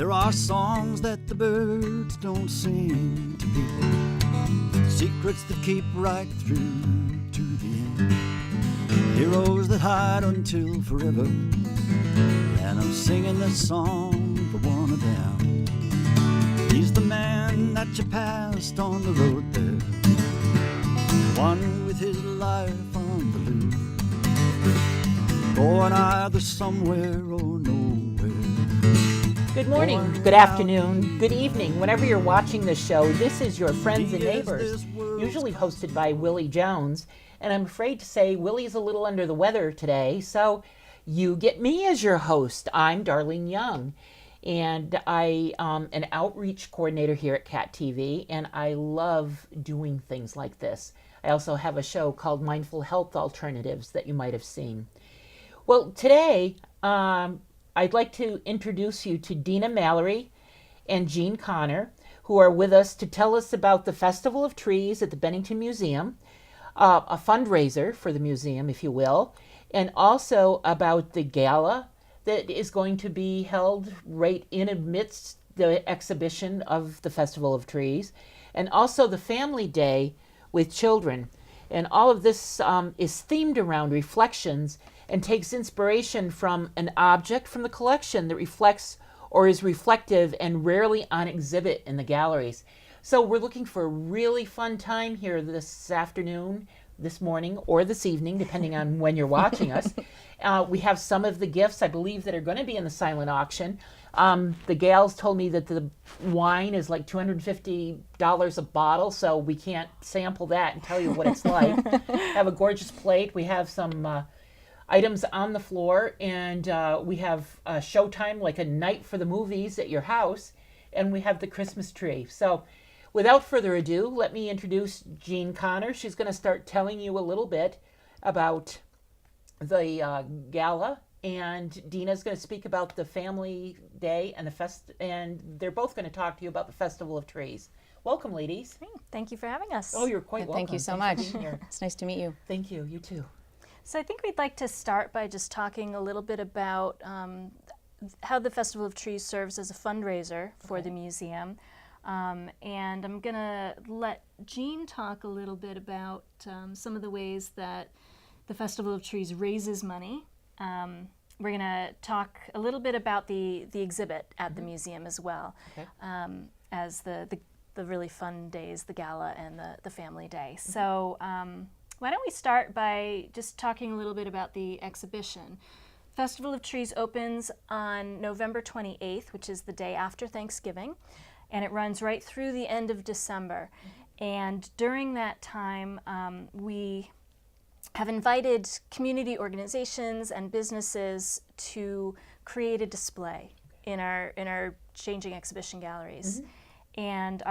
There are songs that the birds don't sing to people, secrets that keep right through to the end, heroes that hide until forever, and I'm singing this song for one of them. He's the man that you passed on the road there, the one with his life on the loose, going either somewhere or nowhere. Good morning, good afternoon, good evening. Whenever you're watching this show, this is Your Friends and Neighbors, usually hosted by Willy Jones. And I'm afraid to say Willy's a little under the weather today, so you get me as your host. I'm Darlene Young, and I am an outreach coordinator here at Cat TV, and I love doing things like this. I also have a show called Mindful Health Alternatives that you might have seen. Well, today, I'd like to introduce you to Dina Mallory and Jean Connor, who are with us to tell us about the Festival of Trees at the Bennington Museum, a fundraiser for the museum, if you will, and also about the gala that is going to be held right in amidst the exhibition of the Festival of Trees, and also the Family Day with children. And all of this is themed around reflections and takes inspiration from an object from the collection that reflects or is reflective and rarely on exhibit in the galleries. So we're looking for a really fun time here this afternoon, this morning, or this evening, depending on when you're watching us. We have some of the gifts, I believe, that are going to be in the silent auction. The gals told me that the wine is like $250 a bottle, so we can't sample that and tell you what it's like. Have a gorgeous plate. We have some items on the floor, and we have a showtime, like a night for the movies at your house, and we have the Christmas tree. So without further ado, let me introduce Jean Connor. She's going to start telling you a little bit about the gala, and Dina's going to speak about the Family Day and and they're both going to talk to you about the Festival of Trees. Welcome, ladies. Thank you for having us. Oh, you're quite welcome. Thank you so much. It's nice to meet you. Thank you. You too. So I think we'd like to start by just talking a little bit about how the Festival of Trees serves as a fundraiser for the museum. And I'm going to let Jean talk a little bit about some of the ways that the Festival of Trees raises money. We're going to talk a little bit about the exhibit at the museum as well, as the really fun days, the gala and the Family Day. So why don't we start by just talking a little bit about the exhibition. Festival of Trees opens on November 28th, which is the day after Thanksgiving, and it runs right through the end of December. And during that time, we have invited community organizations and businesses to create a display in our changing exhibition galleries. And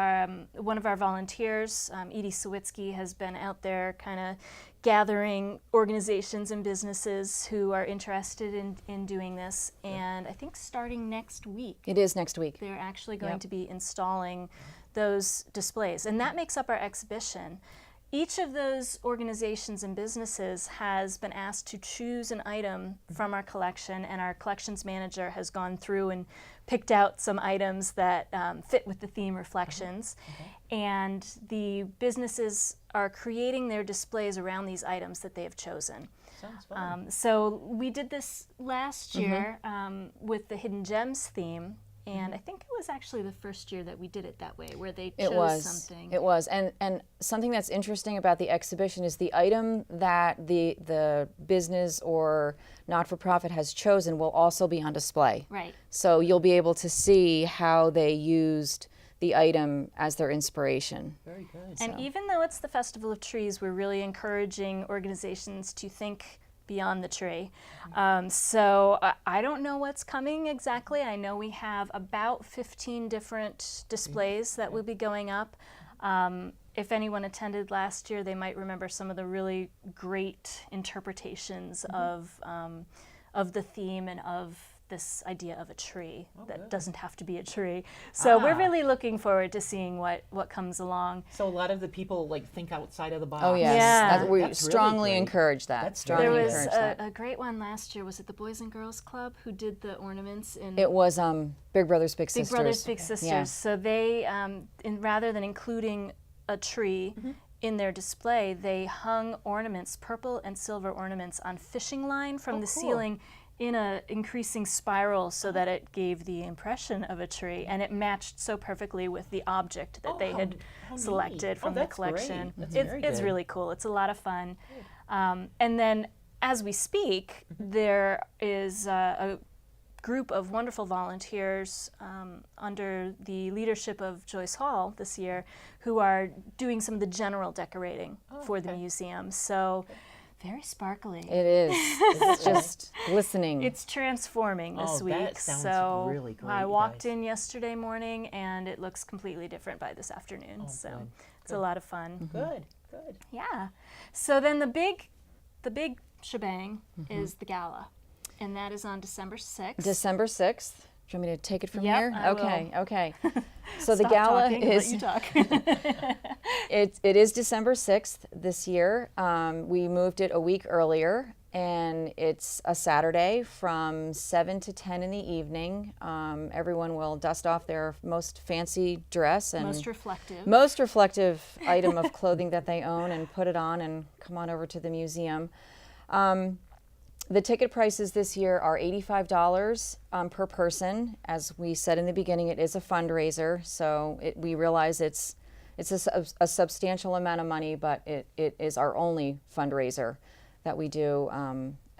one of our volunteers, Edie Sawitsky, has been out there kind of gathering organizations and businesses who are interested in doing this. And I think starting next week. It is next week. They're actually going to be installing those displays. And that makes up our exhibition. Each of those organizations and businesses has been asked to choose an item from our collection, and our collections manager has gone through and picked out some items that fit with the theme reflections. And the businesses are creating their displays around these items that they have chosen. Sounds fun. So we did this last year with the Hidden Gems theme. And I think it was actually the first year that we did it that way, where they chose something. It was. And something that's interesting about the exhibition is the item that the business or not-for-profit has chosen will also be on display. Right. So you'll be able to see how they used the item as their inspiration. Very good. And even though it's the Festival of Trees, we're really encouraging organizations to think beyond the tree. So I don't know what's coming exactly. I know we have about 15 different displays that will be going up. If anyone attended last year, they might remember some of the really great interpretations of the theme and of this idea of a tree that doesn't have to be a tree. So we're really looking forward to seeing what comes along. So a lot of the people like think outside of the box. Oh yes, Yeah. we That's really strongly great. encourage that. That's strongly There very was encourage that. a great one last year. Was it the Boys and Girls Club who did the ornaments in It was Big Brothers Big Sisters. Big Brothers Big Sisters? Yeah. So they, rather than including a tree in their display, they hung ornaments, purple and silver ornaments, on fishing line from the cool. ceiling in a increasing spiral so that it gave the impression of a tree, and it matched so perfectly with the object that they had how neat. selected from the That's great. collection. That's It's, very it's good. really cool. It's a lot of fun. And then as we speak, there is a group of wonderful volunteers under the leadership of Joyce Hall this year who are doing some of the general decorating for the museum. So very sparkly. It is. It's just glistening. It's transforming this Oh, week. that sounds so really great, I you walked guys. in yesterday morning and it looks completely different by this afternoon. So good, it's a lot of fun. Good. Yeah. So then the big shebang is the gala. And that is on December 6th. December 6th. Do you want me to take it from Yep, here? I Okay, okay. So the Stop gala talking and let is you talk. it is December 6th this year. We moved it a week earlier, and it's a Saturday from 7 to 10 in the evening. Everyone will dust off their most fancy dress and Most reflective. reflective item of clothing that they own and put it on and come on over to the museum. The ticket prices this year are $85 per person. As we said in the beginning, it is a fundraiser, so we realize it's a substantial amount of money, but it is our only fundraiser that we do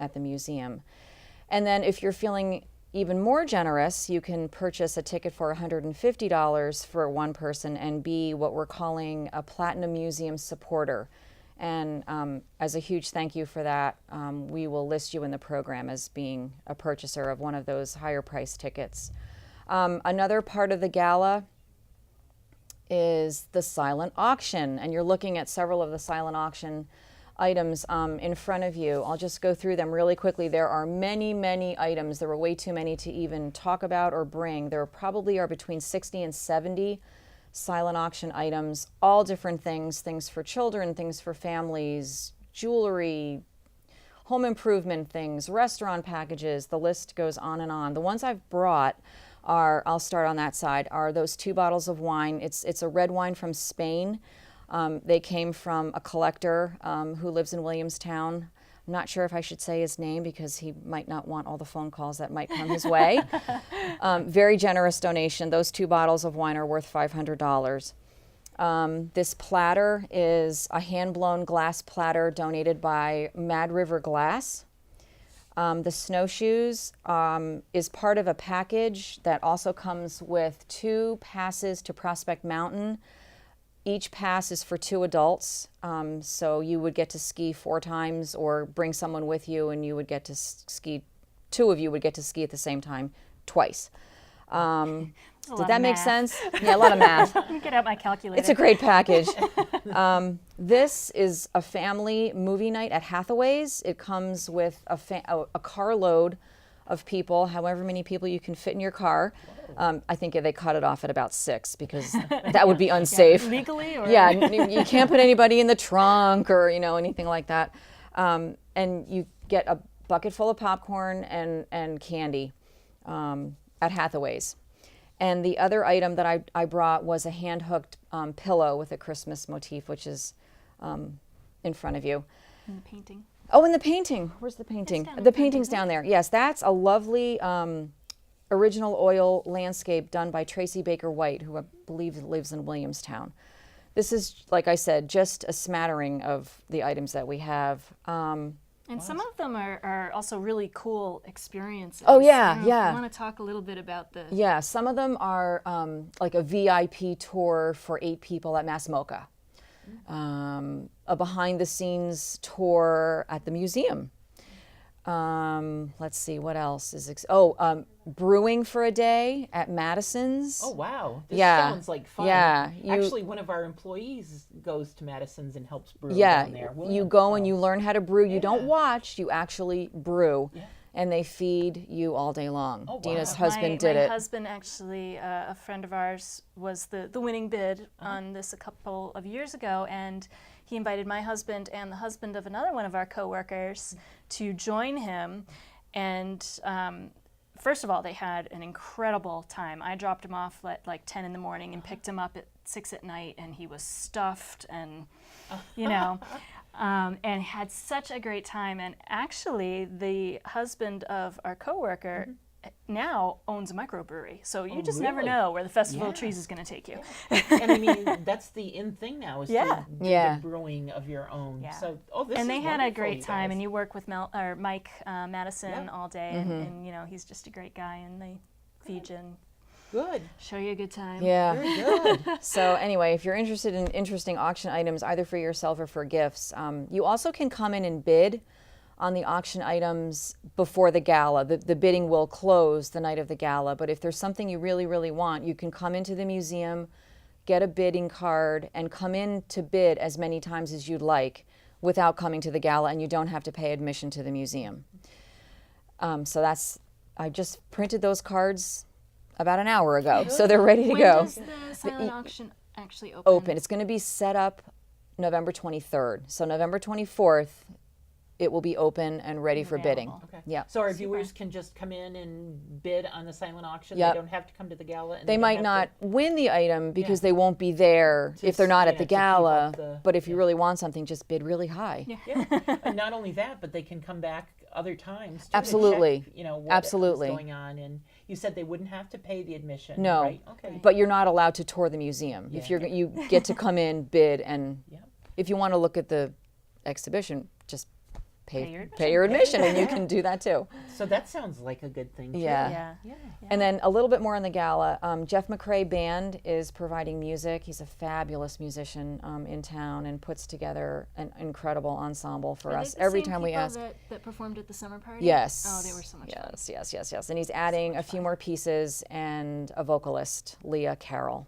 at the museum. And then if you're feeling even more generous, you can purchase a ticket for $150 for one person and be what we're calling a Platinum Museum supporter. And as a huge thank you for that, we will list you in the program as being a purchaser of one of those higher price tickets. Another part of the gala is the silent auction, and you're looking at several of the silent auction items in front of you. I'll just go through them really quickly. There are many, many items. There were way too many to even talk about or bring. There probably are between 60 and 70 silent auction items, all different things for children, things for families, jewelry, home improvement things, restaurant packages, the list goes on and on. The ones I've brought are, I'll start on that side, are those 2 bottles of wine. It's a red wine from Spain. They came from a collector who lives in Williamstown. I'm not sure if I should say his name because he might not want all the phone calls that might come his way. Very generous donation. Those 2 bottles of wine are worth $500. This platter is a hand-blown glass platter donated by Mad River Glass. The snowshoes is part of a package that also comes with 2 passes to Prospect Mountain. Each pass is for 2 adults, so you would get to ski 4 times or bring someone with you and you would get to ski, 2 of you would get to ski at the same time twice. Did that make sense? Yeah, a lot of math. Let me get out my calculator. It's a great package. This is a family movie night at Hathaway's. It comes with a carload of people, however many people you can fit in your car. I think they cut it off at about 6 because that would be unsafe. Legally? Or? Yeah, you can't put anybody in the trunk or anything like that. And you get a bucket full of popcorn and candy at Hathaway's. And the other item that I brought was a hand-hooked pillow with a Christmas motif, which is in front of you. In the painting. Oh, and the painting. Where's the painting? down in The front, painting's isn't it? down there. Yes, that's a lovely original oil landscape done by Tracy Baker White, who I believe lives in Williamstown. This is, like I said, just a smattering of the items that we have. And some of them are also really cool experiences. Oh, yeah, I don't know if yeah. you want to talk a little bit about the... Yeah, some of them are like a VIP tour for 8 people at Mass MoCA, a behind-the-scenes tour at the museum. Let's see, what else is... brewing for a day at Madison's. Oh, wow. This Yeah. sounds like fun. Yeah, Actually, one of our employees goes to Madison's and helps brew Yeah, down there. you go and you learn how to brew. You don't watch, you actually brew. Yeah. and they feed you all day long. Oh, wow. Dina's husband did my it. husband actually, a friend of ours, was the winning bid on this a couple of years ago, and he invited my husband and the husband of another one of our coworkers to join him. And first of all, they had an incredible time. I dropped him off at like 10 in the morning and picked him up at 6 at night, and he was stuffed and, you know, and had such a great time. And actually, the husband of our coworker now owns a microbrewery. So you just never really? know where the Festival of Yeah. Trees is going to take you. And I mean, that's the in thing now, is Yeah. to do Yeah. the brewing of your own. Yeah. So, this And is they had a wonderful, great you time, guys. and you work with Mike Madison Yeah. all day, and you know, he's just a great guy, and they feed you and Good. show you a good time. Yeah. Very good. So anyway, if you're interested in interesting auction items, either for yourself or for gifts, you also can come in and bid on the auction items before the gala. The bidding will close the night of the gala, but if there's something you really, really want, you can come into the museum, get a bidding card, and come in to bid as many times as you'd like without coming to the gala, and you don't have to pay admission to the museum. I just printed those cards about an hour ago, so they're ready to When go. does the silent auction actually open? Open. It's going to be set up November 23rd. So November 24th, it will be open and ready for bidding. Available. Okay. Yeah. So our viewers can just come in and bid on the silent auction. Yep. They don't have to come to the gala. And They don't might have not to- win the item because Yeah. they won't be there if they're not at the to keep up gala. the- But if you really want something, just bid really high. Yeah. And not only that, but they can come back other times too, Absolutely. to check, you know, what Absolutely. is going on. And you said they wouldn't have to pay the admission. No, Right? Okay. but you're not allowed to tour the museum. If Yeah. you get to come in, bid, and Yeah. if you want to look at the exhibition, just Pay pay your your admission, and you can do that too. So that sounds like a good thing too. Yeah. Yeah. Yeah. And then a little bit more on the gala. Jeff McRae Band is providing music. He's a fabulous musician in town and puts together an incredible ensemble for Are they us the every same time we people ask. that performed at the summer party? Yes. Oh, they were so much fun. Yes. And he's adding a few more pieces and a vocalist, Leah Carroll.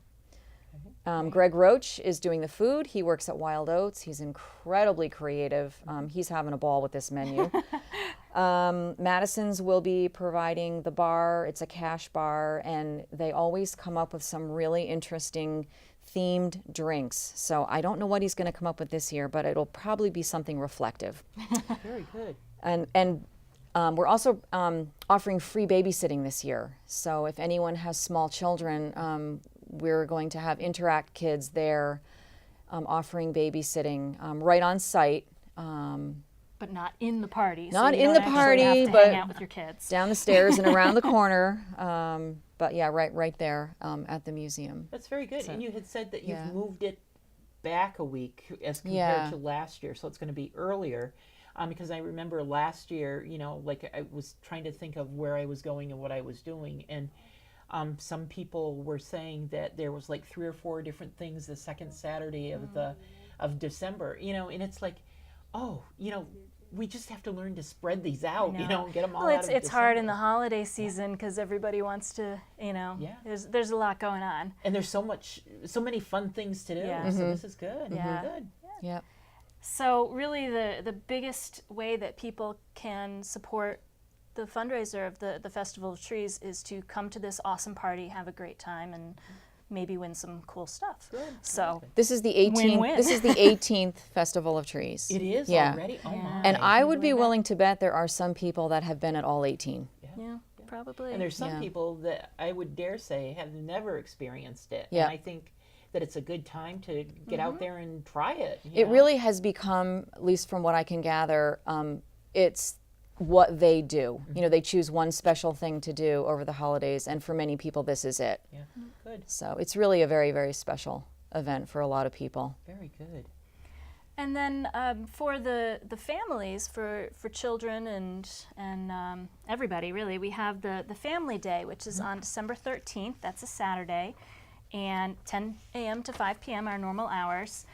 Greg Roach is doing the food. He works at Wild Oats. He's incredibly creative. He's having a ball with this menu. Madison's will be providing the bar. It's a cash bar, and they always come up with some really interesting themed drinks. So I don't know what he's going to come up with this year, but it'll probably be something reflective. Very good. And we're also offering free babysitting this year. So if anyone has small children, we're going to have Interact Kids there offering babysitting right on site. But not in the party. Not so you in don't the actually party, have to but hang out with your kids. Down the stairs and around the corner. But yeah, right there at the museum. That's very good. And you had said that you've Yeah. moved it back a week as compared Yeah. to last year, so it's going to be earlier. Because I remember last year, you know, like I was trying to think of where I was going and what I was doing, and some people were saying that there was like 3 or 4 different things the second Saturday of December, you know, and it's like, oh, you know, we just have to learn to spread these out, you know, and get them all Well, out of it's hard in the December. holiday season because everybody wants to, you know, Yeah. there's a lot going on. And there's so many fun things to do. Yeah. So this is good. Yeah. Good. Yep. So really the biggest way that people can support the fundraiser of the Festival of Trees is to come to this awesome party, have a great time, and maybe win some cool stuff. Good. So This is the 18th. Win-win. This is the 18th Festival of Trees. It is Yeah. already? Oh, Yeah. my. And I would be believe that. willing to bet there are some people that have been at all 18. yeah, probably. And there's some Yeah. people that I would dare say have never experienced it. Yeah. And I think that it's a good time to get out there and try it. you It know? really has become, at least from what I can gather, it's what they do. You know, they choose one special thing to do over the holidays, and for many people, this is it. Yeah. Good. So it's really a very, very special event for a lot of people. Very good. And then for the families, for children and everybody really, we have the Family Day, which is on December 13th. That's a Saturday, and 10 a.m. to 5 p.m. our normal hours.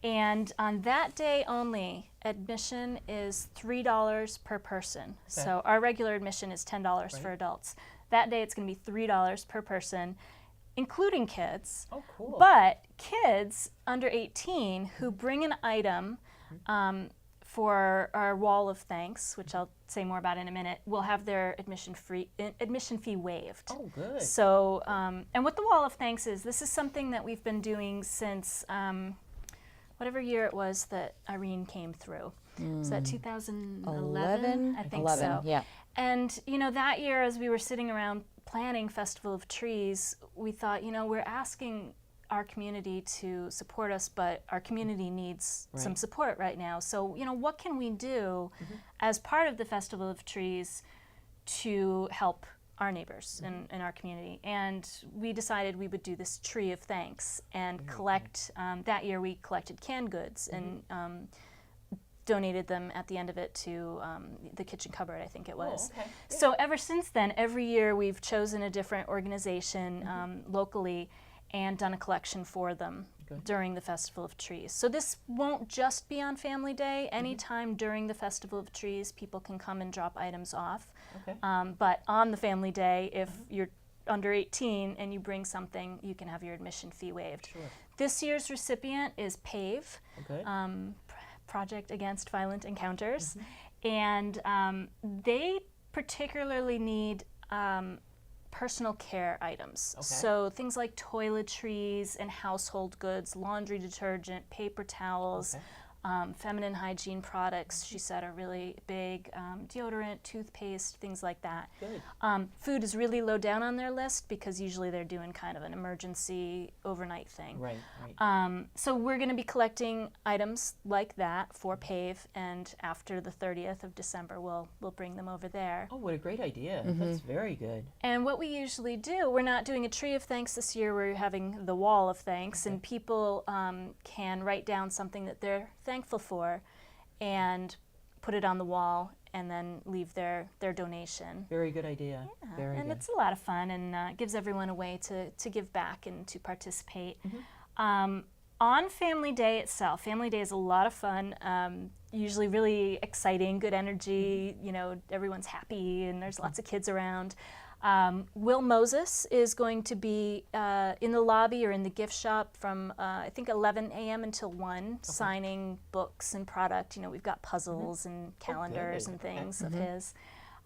And on that day only, admission is $3 per person. So our regular admission is $10 for adults. That day it's going to be $3 per person, including kids. Oh, cool. But kids under 18 who bring an item for our Wall of Thanks, which I'll say more about in a minute, will have their admission fee waived. Oh, good. So, and what the Wall of Thanks is, this is something that we've been doing since whatever year it was that Irene came through. Was that 2011? I think so. Yeah. And, you know, that year as we were sitting around planning Festival of Trees, we thought, you know, we're asking our community to support us, but our community needs some support right now. So, you know, what can we do as part of the Festival of Trees to help our neighbors in our community? And we decided we would do this Tree of Thanks and collect, that year we collected canned goods and donated them at the end of it to the kitchen cupboard, I think it was. Oh, okay. So ever since then, every year we've chosen a different organization locally and done a collection for them during the Festival of Trees. So this won't just be on Family Day. Anytime during the Festival of Trees, people can come and drop items off. Okay. But on the Family Day, if you're under 18 and you bring something, you can have your admission fee waived. Sure. This year's recipient is PAVE, Okay. Project Against Violent Encounters, and they particularly need personal care items. Okay. So things like toiletries and household goods, laundry detergent, paper towels, feminine hygiene products, she said, are really big. Deodorant, toothpaste, things like that. Good. Food is really low down on their list because usually they're doing kind of an emergency overnight thing. Right, right. So we're going to be collecting items like that for PAVE, and after the 30th of December, we'll bring them over there. Oh, what a great idea. That's very good. And what we usually do, we're not doing a Tree of Thanks this year, we're having the Wall of Thanks, and people can write down something that they're thankful for and put it on the wall and then leave their donation. Very good idea. Yeah, Very and good. it's a lot of fun and gives everyone a way to give back and to participate. On Family Day itself, Family Day is a lot of fun, usually really exciting, good energy, you know, everyone's happy and there's lots of kids around. Will Moses is going to be in the lobby or in the gift shop from I think 11 a.m. until 1, signing books and product. You know, we've got puzzles and calendars and things of his.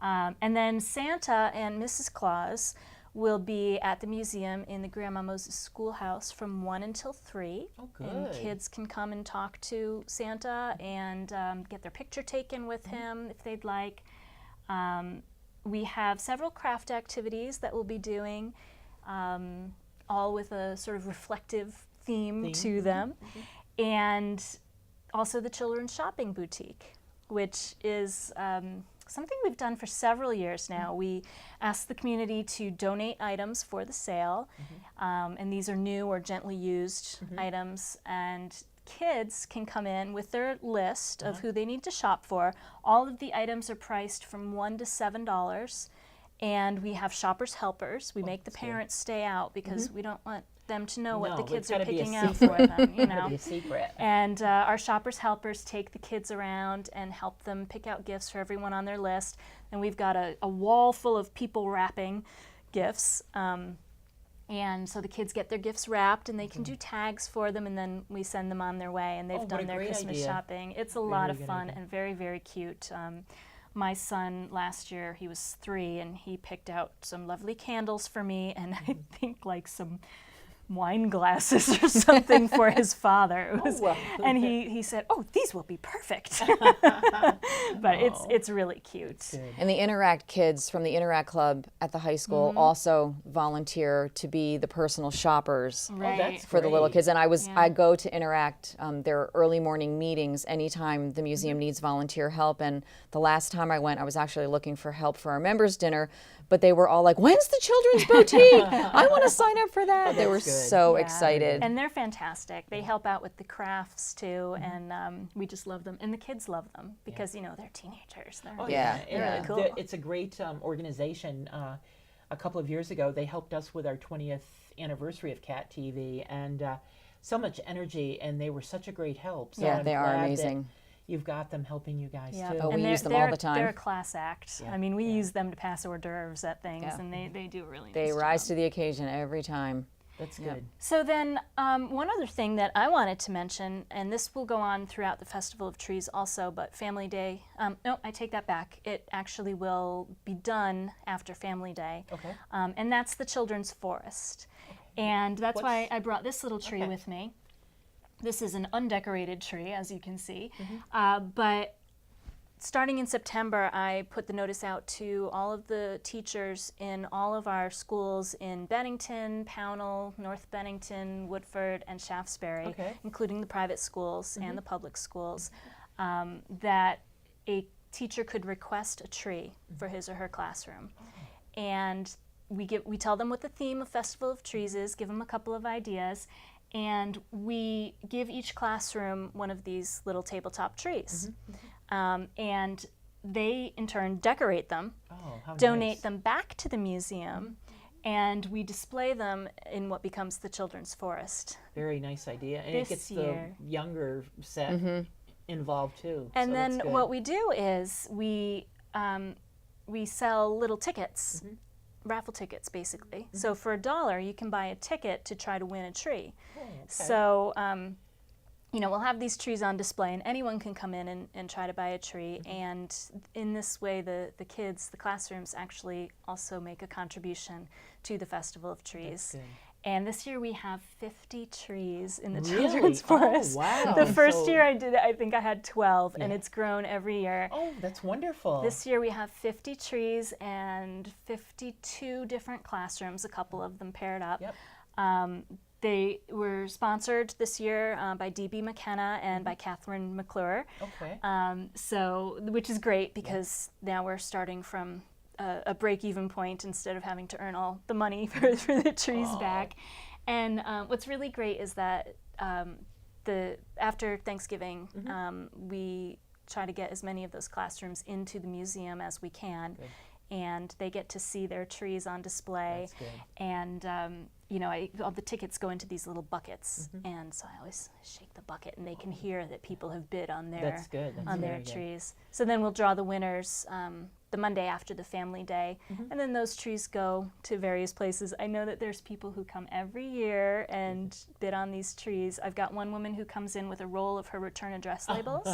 And then Santa and Mrs. Claus will be at the museum in the Grandma Moses Schoolhouse from 1 until 3. Oh, good. And kids can come and talk to Santa and get their picture taken with him if they'd like. We have several craft activities that we'll be doing, all with a sort of reflective theme to them. And also the Children's Shopping Boutique, which is something we've done for several years now. We ask the community to donate items for the sale, and these are new or gently used items, and kids can come in with their list of who they need to shop for. All of the items are priced from $1 to $7, and we have shoppers helpers. We make the parents stay out because we don't want them to know what the kids are picking out for them, you know. Be a secret. And our shoppers helpers take the kids around and help them pick out gifts for everyone on their list. And we've got a wall full of people wrapping gifts. And so the kids get their gifts wrapped and they can do tags for them, and then we send them on their way and they've done their Christmas shopping. It's a lot of fun and very, very cute. My son last year, he was 3, and he picked out some lovely candles for me and I think like some wine glasses or something for his father. It was, and he said, "Oh, these will be perfect." But it's really cute. Good. And the Interact kids from the Interact Club at the high school also volunteer to be the personal shoppers Right. for the little great. kids. And I go to Interact, their early morning meetings anytime the museum needs volunteer help. And the last time I went, I was actually looking for help for our members' dinner, but they were all like, "When's the children's boutique? I want to sign up for that." They were so excited. And they're fantastic. They help out with the crafts too, and we just love them. And the kids love them because, you know, they're teenagers. They're really cool. It's a great organization. A couple of years ago, they helped us with our 20th anniversary of Cat TV, and so much energy, and they were such a great help. So I'm they are glad that amazing. You've got them helping you guys too. Oh, and we use them all the time. They're a class act. I mean, we use them to pass hors d'oeuvres at things, and they do a really nice They rise job. to the occasion every time. That's Yeah. good. So then, one other thing that I wanted to mention, and this will go on throughout the Festival of Trees also, but Family Day, no, I take that back. It actually will be done after Family Day. Okay. And that's the Children's Forest. And that's why I brought this little tree Okay. with me. This is an undecorated tree, as you can see. But starting in September, I put the notice out to all of the teachers in all of our schools in Bennington, Pownell, North Bennington, Woodford, and Shaftesbury, Okay. including the private schools and the public schools, that a teacher could request a tree for his or her classroom. And we tell them what the theme of Festival of Trees is, give them a couple of ideas, and we give each classroom one of these little tabletop trees. And they, in turn, decorate them, Oh, how donate nice. them back to the museum, and we display them in what becomes the Children's Forest. Very nice idea. And This it gets year- the younger set involved too. And so then that's good. what we do is we sell little tickets, raffle tickets basically. So for $1, you can buy a ticket to try to win a tree. Oh, okay. So, we'll have these trees on display, and anyone can come in and try to buy a tree. And in this way, the kids, the classrooms actually also make a contribution to the Festival of Trees. good. And this year we have 50 trees in the Really? Children's Oh, Forest. wow. The first So- year I did it, I think I had 12, and Yeah. it's grown every year. Oh, that's wonderful. This year we have 50 trees and 52 different classrooms, a couple of them paired up. Yep. They were sponsored this year by D.B. McKenna and by Catherine McClure. Okay. Which is great because now we're starting from a break-even point instead of having to earn all the money for the trees back. And what's really great is that after Thanksgiving, we try to get as many of those classrooms into the museum as we can. Good. And they get to see their trees on display. That's good. And all the tickets go into these little buckets, and so I always shake the bucket, and they can hear that people have bid on their That's good. That's on their very good. trees. So then we'll draw the winners the Monday after the Family Day, and then those trees go to various places. I know that there's people who come every year and bid on these trees. I've got one woman who comes in with a roll of her return address labels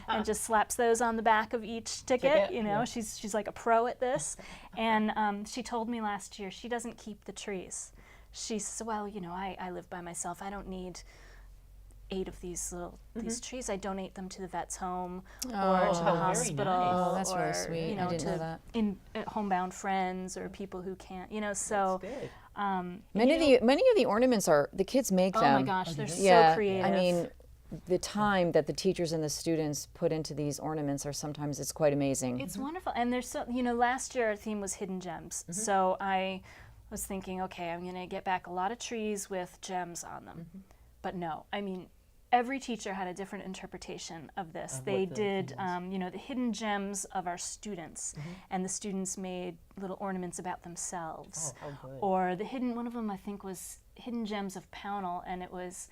and just slaps those on the back of each ticket. Yeah. She's like a pro at this, and she told me last year she doesn't keep the trees. She says, well, I live by myself. I don't need 8 of these these trees. I donate them to the vet's home or to the very hospital. nice. Oh, that's really or, sweet. I didn't know that. Homebound friends or people who can't, so. That's good. Many of the ornaments are the kids make Oh them. my gosh, they're Yeah, so creative. I mean, the time that the teachers and the students put into these ornaments are sometimes it's quite amazing. It's wonderful. And there's so, last year our theme was hidden gems. So I was thinking, okay, I'm going to get back a lot of trees with gems on them. But no, I mean, every teacher had a different interpretation of this. Of They what the did, theme the hidden gems of our students, and the students made little ornaments about themselves. Oh, how good. Or one of them I think was Hidden Gems of Pownell, and it was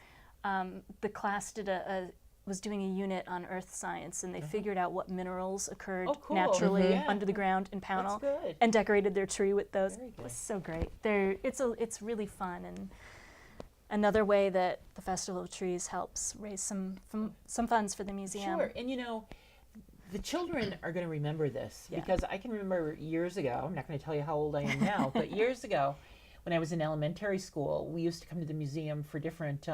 the class was doing a unit on earth science, and they figured out what minerals occurred Oh, cool. naturally Yeah. under the ground in Pownell, That's good. and decorated their tree with those. Very It good. was so great. It's really fun, and another way that the Festival of Trees helps raise some funds for the museum. Sure, and the children are going to remember this Yeah. because I can remember years ago, I'm not going to tell you how old I am now, but years ago when I was in elementary school, we used to come to the museum for different,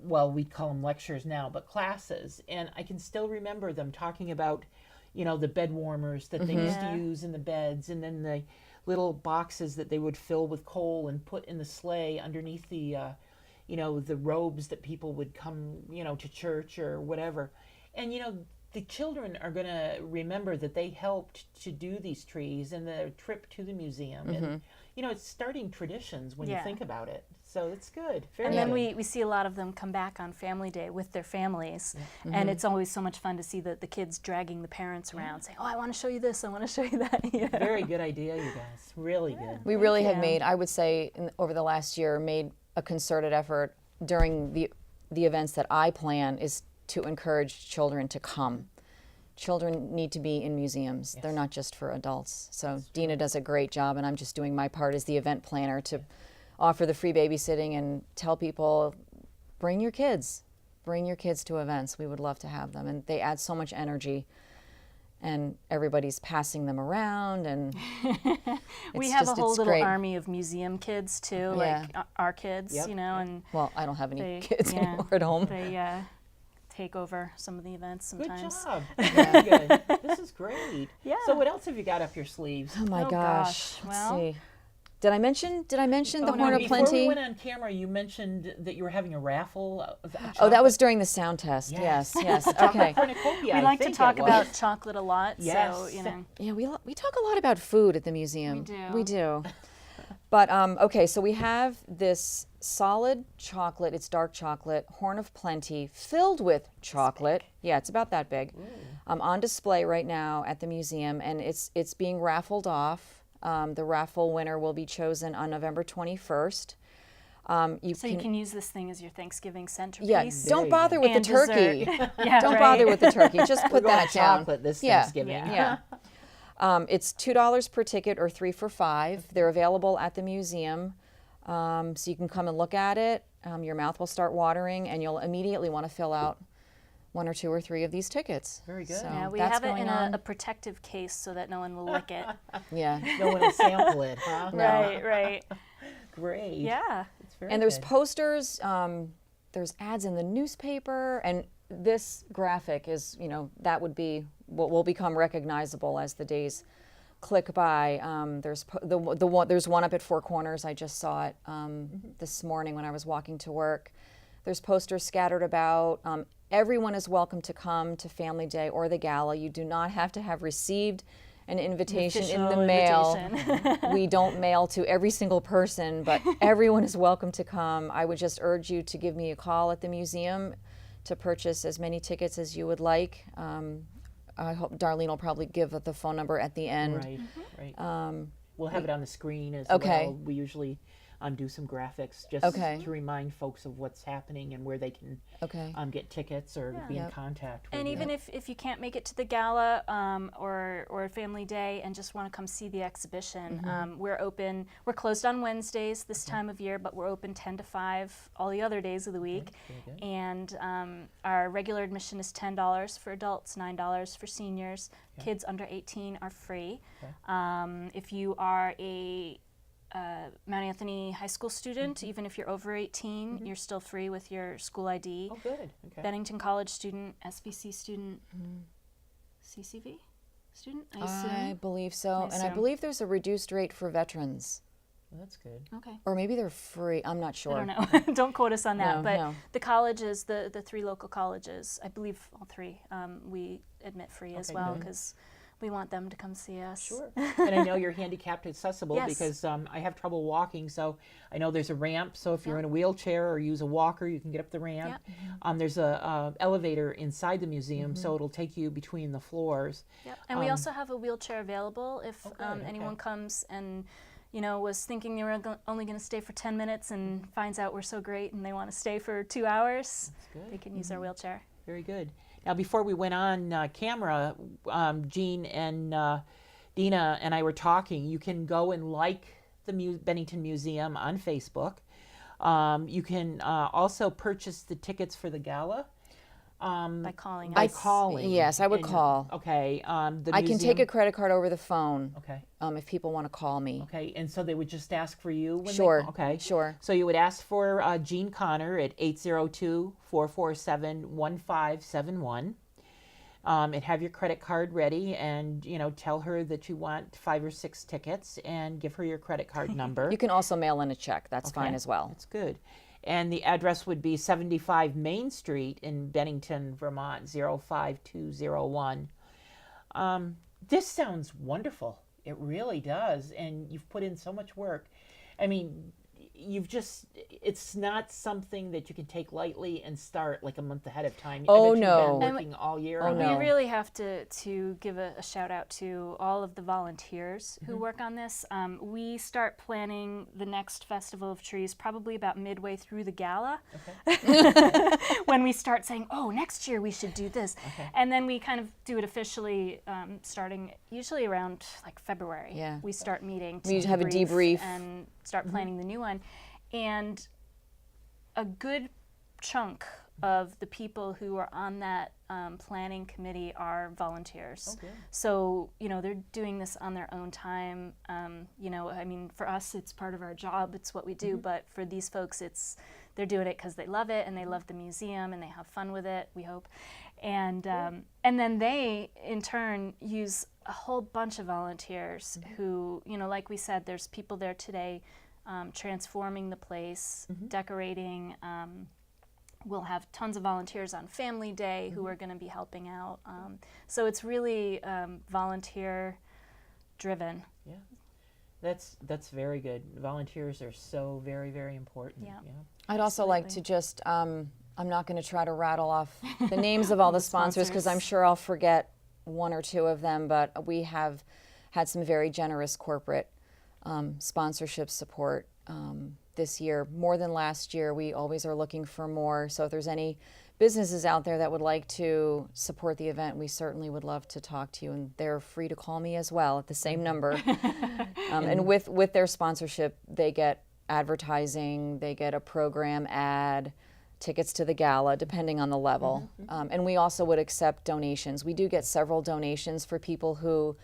we'd call them lectures now, but classes. And I can still remember them talking about, the bed warmers that they used to Yeah. use in the beds, and then the little boxes that they would fill with coal and put in the sleigh underneath the, the robes that people would come, to church or whatever. And, the children are going to remember that they helped to do these trees and the trip to the museum. And, it's starting traditions when you Yeah. think about it. So it's good. Very And then good. we see a lot of them come back on Family Day with their families. And it's always so much fun to see the kids dragging the parents around, saying, oh, I want to show you this, I want to show you that. Very good idea, you guys. Really good. We really have you. made, I would say, over the last year, made a concerted effort during the events that I plan is to encourage children to come. Children need to be in museums. They're not just for adults. So Dina does a great job, and I'm just doing my part as the event planner to offer the free babysitting and tell people, bring your kids to events. We would love to have them, and they add so much energy. And everybody's passing them around, and we have a whole little great. army of museum kids too, Yeah. like our kids, you know. And well, I don't have any they, kids anymore at home. They take over some of the events sometimes. Good job. Very good. This is great. Yeah. So what else have you got up your sleeves? Oh my Oh, gosh. gosh. Let's Well- see. Did I mention the Horn of Before Plenty? we went on camera, you mentioned that you were having a raffle of Oh, that was during the sound test. Yes. Okay. We like to talk about chocolate a lot, Yes. so you know. Yeah, we talk a lot about food at the museum. We do. We do. But okay, so we have this solid chocolate. It's dark chocolate, Horn of Plenty, filled with chocolate. Yeah, it's about that big. On display right now at the museum, and it's being raffled off. The raffle winner will be chosen on November 21st. You can use this thing as your Thanksgiving centerpiece. Yeah, don't bother with the And turkey. dessert. Yeah, Don't right. bother with the turkey. Just put We're going that down. chocolate this Yeah. Thanksgiving. Yeah. It's $2 per ticket or 3 for $5. They're available at the museum, so you can come and look at it. Your mouth will start watering, and you'll immediately want to fill out 1 or 2 or 3 of these tickets. Very good. So Yeah, we that's have it going in on. a protective case so that no one will lick it. Yeah. No one will sample it, huh? Right. Great. Yeah. It's very And there's good. posters, there's ads in the newspaper, and this graphic is, that would be what will become recognizable as the days click by. There's one up at Four Corners. I just saw it this morning when I was walking to work. There's posters scattered about. Everyone is welcome to come to Family Day or the gala. You do not have to have received an invitation in the Official mail. invitation. We don't mail to every single person, but everyone is welcome to come. I would just urge you to give me a call at the museum to purchase as many tickets as you would like. I hope Darlene will probably give the phone number at the end. Right. We'll have it on the screen as Okay. well. We usually do some graphics just Okay. to remind folks of what's happening and where they can Okay. Get tickets or be in contact with And you. even if you can't make it to the gala or Family Day and just want to come see the exhibition, we're open. We're closed on Wednesdays this time of year, but we're open 10 to 5 all the other days of the week. Very good. And our regular admission is $10 for adults, $9 for seniors. Kids under 18 are free. If you are a Mount Anthony High School student, even if you're over 18, you're still free with your school ID. Oh, good. Okay. Bennington College student, SVC student, CCV student, I assume. I believe so. And I assume. believe there's a reduced rate for veterans. Well, that's good. Okay. Or maybe they're free. I'm not sure. I don't know. Don't quote us on that. No, but no. the colleges, the 3 local colleges, I believe all 3, we admit free as Okay, well good. because we want them to come see us. Sure. And I know you're handicapped accessible Yes. because I have trouble walking, so I know there's a ramp. So if you're in a wheelchair or use a walker, you can get up the ramp. There's a elevator inside the museum, so it'll take you between the floors. Yep. And we also have a wheelchair available if good, anyone okay. comes and was thinking they were only going to stay for 10 minutes and finds out we're so great and they want to stay for 2 hours. good. They can use our wheelchair. Very good. Now, before we went on camera, Jean and Dina and I were talking. You can go and like the Bennington Museum on Facebook. You can also purchase the tickets for the gala. By calling By us. calling. Yes, I would call. Okay. The I can museum- take a credit card over the phone Okay. if people want to call me. Okay. And so they would just ask for you when Sure. they call? Okay. Sure. So you would ask for Jean Connor at 802-447-1571. And have your credit card ready and, tell her that you want 5 or 6 tickets and give her your credit card number. You can also mail in a check. That's fine Okay, as well. That's good. And the address would be 75 Main Street in Bennington, Vermont, 05201. This sounds wonderful. It really does. And you've put in so much work. I mean, it's not something that you can take lightly and start like a month ahead of time. Oh, I bet no. You've been working all year. on We it. no. really have to give a shout out to all of the volunteers who work on this. We start planning the next Festival of Trees probably about midway through the gala. When we start saying, oh, next year we should do this. And then we kind of do it officially starting usually around like February. Yeah. We start meeting to We have a debrief. and start planning the new one. And a good chunk of the people who are on that planning committee are volunteers. Okay. So, they're doing this on their own time. I mean, for us, it's part of our job. It's what we do. But for these folks, they're doing it because they love it and they love the museum and they have fun with it, we hope. And then they, in turn, use a whole bunch of volunteers who, like we said, there's people there today transforming the place, decorating. We'll have tons of volunteers on Family Day who are going to be helping out. So it's really volunteer driven. Yeah, that's very good. Volunteers are so very, very important. Yeah. I'd also like to just, I'm not going to try to rattle off the names of all the sponsors because I'm sure I'll forget one or two of them, but we have had some very generous corporate sponsorship support this year, more than last year. We always are looking for more. So if there's any businesses out there that would like to support the event, we certainly would love to talk to you. And they're free to call me as well at the same number. And with their sponsorship, they get advertising, they get a program ad, tickets to the gala, depending on the level. And we also would accept donations. We do get several donations for people who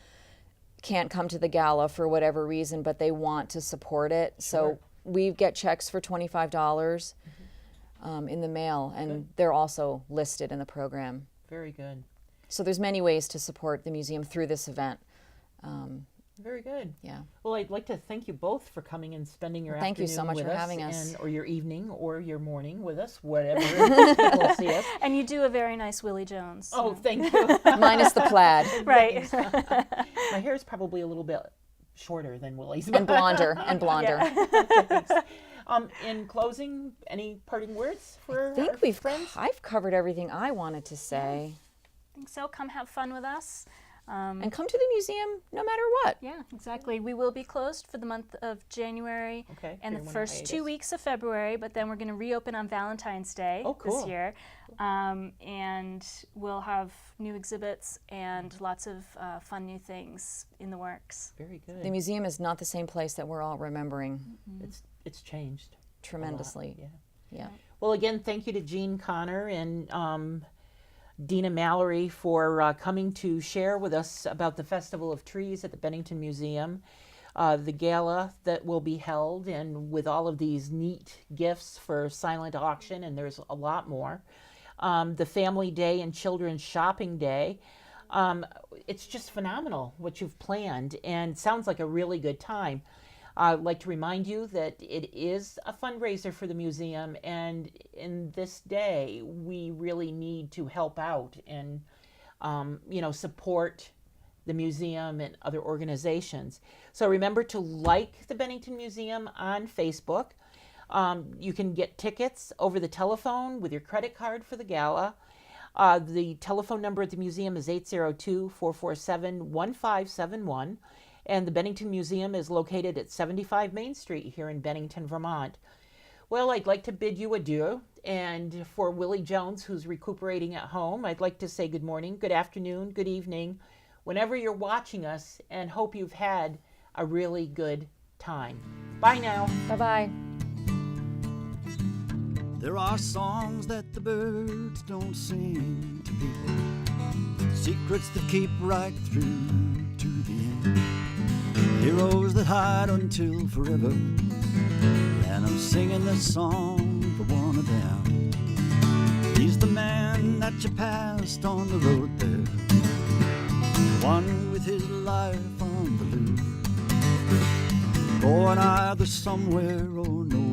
can't come to the gala for whatever reason, but they want to support it. So we get checks for $25 in the mail, and they're also listed in the program. Very good. So there's many ways to support the museum through this event. Very good. Yeah. Well, I'd like to thank you both for coming and spending your Thank you afternoon so much with for us, having us. or your evening, or your morning with us, whatever people see us. And you do a very nice Willy Jones. Oh, thank you. Minus the plaid. Right. My hair is probably a little bit shorter than Willie's. And blonder. Thanks. In closing, any parting words for I think our friends? I've covered everything I wanted to say. I think so. Come have fun with us. And come to the museum no matter what. Yeah, exactly. We will be closed for the month of January and the during first hiatus. 2 weeks of February, but then we're going to reopen on Valentine's Day this year. And we'll have new exhibits and lots of fun new things in the works. Very good. The museum is not the same place that we're all remembering It's changed tremendously. a lot. Yeah. Well, again, thank you to Jean Connor and Dina Mallory for coming to share with us about the Festival of Trees at the Bennington Museum, the gala that will be held, and with all of these neat gifts for silent auction, and there's a lot more. The Family Day and Children's Shopping Day. It's just phenomenal what you've planned, and it sounds like a really good time. I'd like to remind you that it is a fundraiser for the museum, and in this day, we really need to help out and, support the museum and other organizations. So remember to like the Bennington Museum on Facebook. You can get tickets over the telephone with your credit card for the gala. The telephone number at the museum is 802-447-1571. And the Bennington Museum is located at 75 Main Street here in Bennington, Vermont. Well, I'd like to bid you adieu. And for Willy Jones, who's recuperating at home, I'd like to say good morning, good afternoon, good evening, whenever you're watching us, and hope you've had a really good time. Bye now. Bye-bye. There are songs that the birds don't sing to people, secrets that keep right through to the end, heroes that hide until forever, and I'm singing this song for one of them. He's the man that you passed on the road there, the one with his life on the loose, going either somewhere or nowhere.